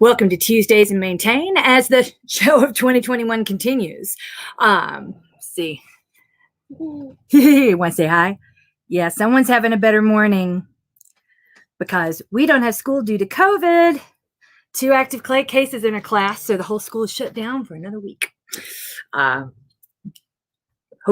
Welcome to Tuesdays and Maintain as the show of 2021 continues. See. Want to say hi? Yeah, someone's having a better morning because we don't have school due to COVID. 2 active cases in our class, so the whole school is shut down for another week. Hope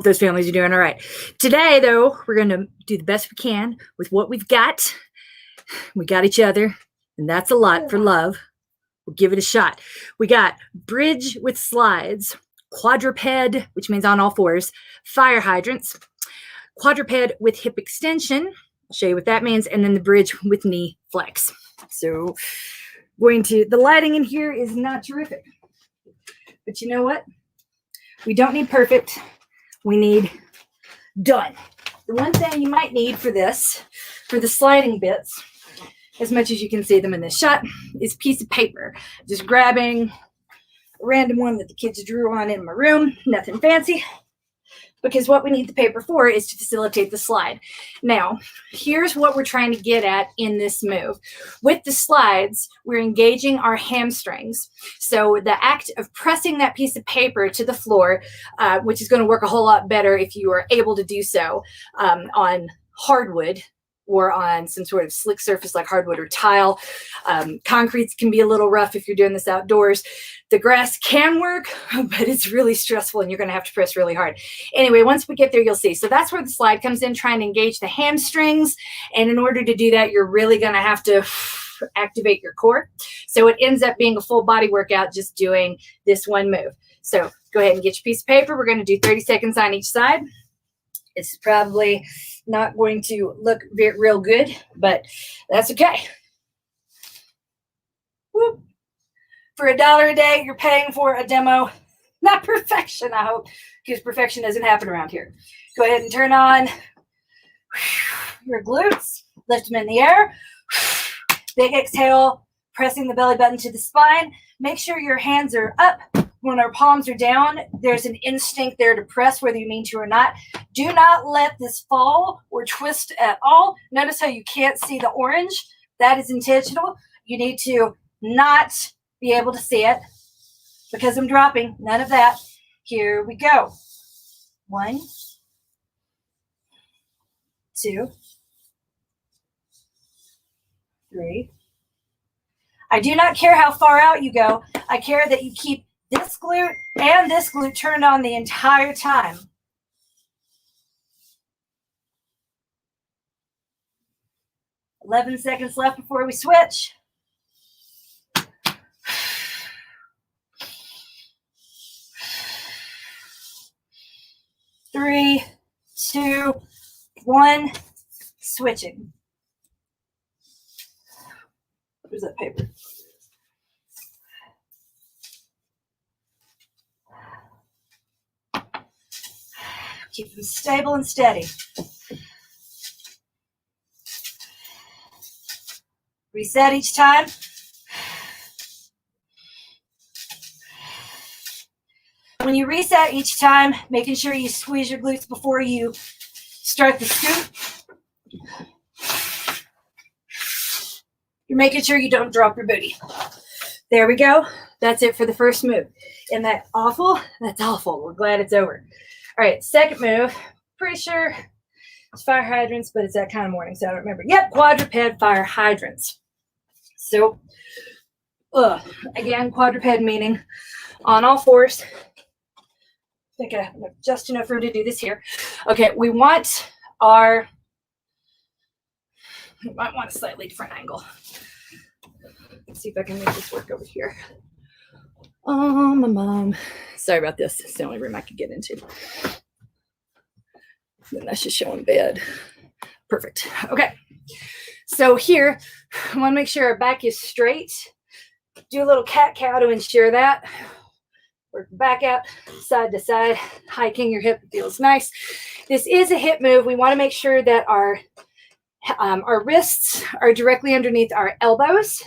those families are doing all right. Today, though, we're going to do the best we can with what we've got. We got each other, and that's a lot for love. We'll give it a shot. We got bridge with slides, quadruped, which means on all fours, fire hydrants, quadruped with hip extension. I'll show you what that means, and then the bridge with knee flex. So the lighting in here is not terrific. But you know what? We don't need perfect. We need done. The one thing you might need for this, for the sliding bits, as much as you can see them in this shot, is a piece of paper. Just grabbing a random one that the kids drew on in my room, nothing fancy, because what we need the paper for is to facilitate the slide. Now, here's what we're trying to get at in this move. With the slides, we're engaging our hamstrings. So the act of pressing that piece of paper to the floor, which is going to work a whole lot better if you are able to do so on hardwood, or on some sort of slick surface like hardwood or tile. Concretes can be a little rough if you're doing this outdoors. The grass can work, but it's really stressful and you're going to have to press really hard. Anyway, once we get there, you'll see. So that's where the slide comes in, trying to engage the hamstrings. And in order to do that, you're really going to have to activate your core. So it ends up being a full body workout just doing this one move. So go ahead and get your piece of paper. We're going to do 30 seconds on each side. It's probably not going to look real good, but that's okay. Whoop. For $1 a day, you're paying for a demo. Not perfection, I hope, because perfection doesn't happen around here. Go ahead and turn on your glutes. Lift them in the air. Big exhale, pressing the belly button to the spine. Make sure your hands are up. When our palms are down, there's an instinct there to press, whether you mean to or not. Do not let this fall or twist at all. Notice how you can't see the orange. That is intentional. You need to not be able to see it because I'm dropping. None of that. Here we go. 1, 2, 3. I do not care how far out you go. I care that you keep this glute and this glute turned on the entire time. $11 seconds left before we switch. 3, 2, 1, switching. Where's that paper? Keep them stable and steady. Reset each time. When you reset each time, making sure you squeeze your glutes before you start the scoop. You're making sure you don't drop your booty. There we go. That's it for the first move. Isn't that awful? That's awful. We're glad it's over. All right, second move. Pretty sure it's fire hydrants, but it's that kind of morning, so I don't remember. Yep, quadruped fire hydrants. So, again, quadruped meaning on all fours. I think I have just enough room to do this here. Okay, we might want a slightly different angle. Let's see if I can make this work over here. Oh, my mom. Sorry about this. It's the only room I could get into. Then that's just showing bed. Perfect. Okay. So here, I want to make sure our back is straight. Do a little cat-cow to ensure that. Work back out, side to side, hiking your hip feels nice. This is a hip move. We want to make sure that our wrists are directly underneath our elbows.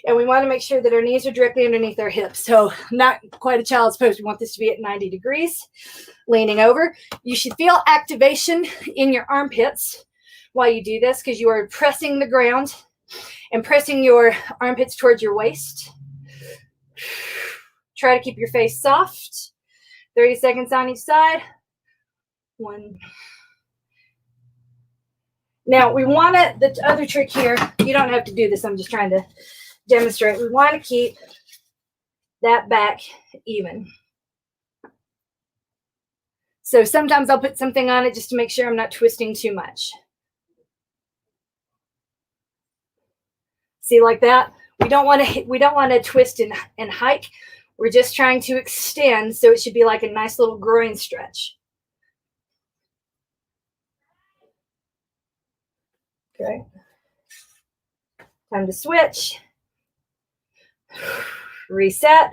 And we want to make sure that our knees are directly underneath our hips. So not quite a child's pose. We want this to be at 90 degrees, leaning over. You should feel activation in your armpits while you do this because you are pressing the ground and pressing your armpits towards your waist. Try to keep your face soft. 30 seconds on each side. 1. Now we want to, the other trick here, you don't have to do this, I'm just trying to demonstrate. We want to keep that back even. So sometimes I'll put something on it just to make sure I'm not twisting too much. See, like that? We don't want to twist and hike. We're just trying to extend, so it should be like a nice little groin stretch. Okay. Time to switch. Reset.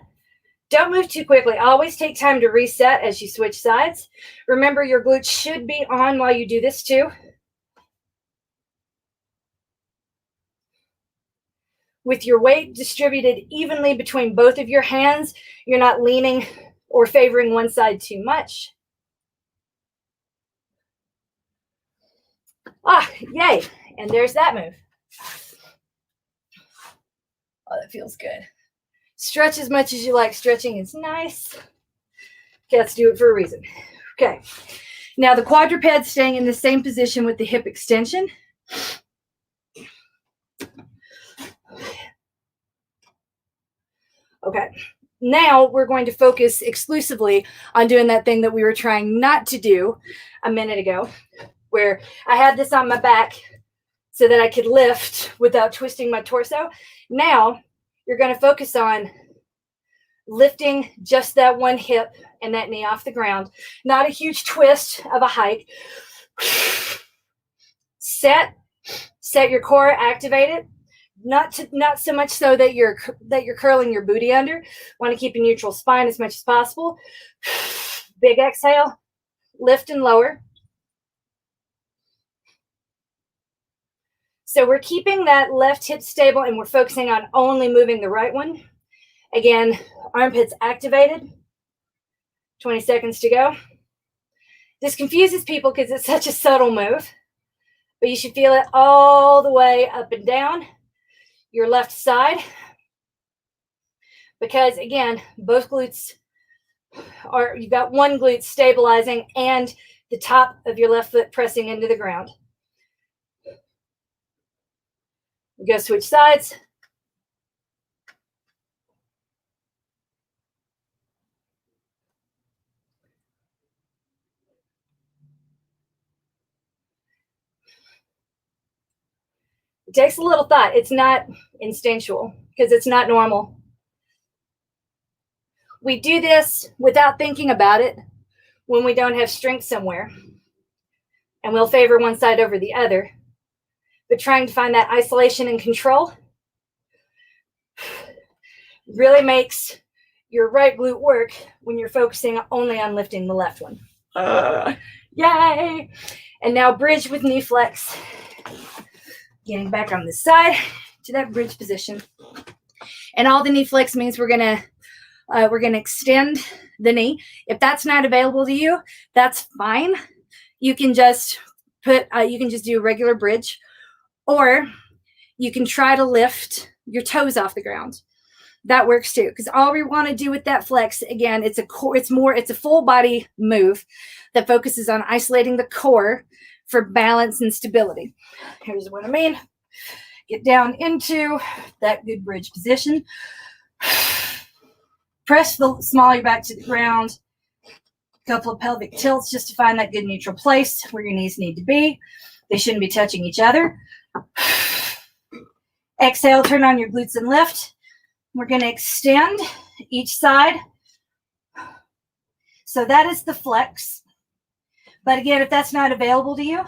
Don't move too quickly. Always take time to reset as you switch sides. Remember, your glutes should be on while you do this too. With your weight distributed evenly between both of your hands, you're not leaning or favoring one side too much. Yay. And there's that move. Oh, that feels good. Stretch as much as you like. Stretching is nice. Cats do it for a reason. Okay. Now the quadruped staying in the same position with the hip extension. Okay. Now we're going to focus exclusively on doing that thing that we were trying not to do a minute ago, where I had this on my back so that I could lift without twisting my torso. Now you're going to focus on lifting just that one hip and that knee off the ground. Not a huge twist of a hike. Set your core, activate it. Not so much so that you're curling your booty under. Want to keep a neutral spine as much as possible. Big exhale, lift and lower. So we're keeping that left hip stable and we're focusing on only moving the right one. Again, armpits activated. 20 seconds to go. This confuses people because it's such a subtle move, but you should feel it all the way up and down your left side, because again, both glutes are, you've got one glute stabilizing and the top of your left foot pressing into the ground. We go switch sides. It takes a little thought. It's not instinctual because it's not normal. We do this without thinking about it when we don't have strength somewhere, and we'll favor one side over the other. But trying to find that isolation and control really makes your right glute work when you're focusing only on lifting the left one. Yay! And now bridge with knee flex. Getting back on this side to that bridge position. And all the knee flex means we're gonna extend the knee. If that's not available to you, that's fine. You can just do a regular bridge, or you can try to lift your toes off the ground. That works too, because all we want to do with that flex, again, it's a full body move that focuses on isolating the core for balance and stability. Here's what I mean. Get down into that good bridge position. Press the small of your back to the ground. A couple of pelvic tilts just to find that good neutral place where your knees need to be. They shouldn't be touching each other. Exhale, turn on your glutes and lift. We're going to extend each side. So that is the flex. But again, if that's not available to you,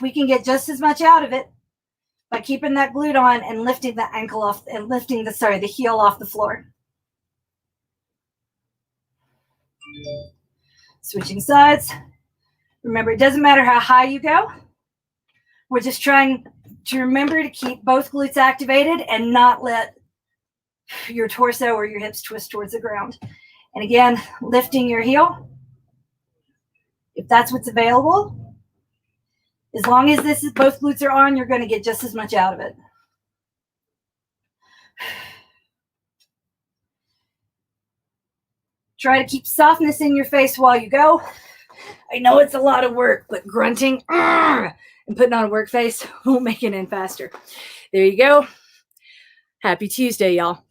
we can get just as much out of it by keeping that glute on and lifting the ankle off and lifting the heel off the floor. Switching sides. Remember, it doesn't matter how high you go. We're just trying to remember to keep both glutes activated and not let your torso or your hips twist towards the ground. And again, lifting your heel, if that's what's available. As long as both glutes are on, you're going to get just as much out of it. Try to keep softness in your face while you go. I know it's a lot of work, but grunting and putting on a work face won't make it in faster. There you go. Happy Tuesday, y'all.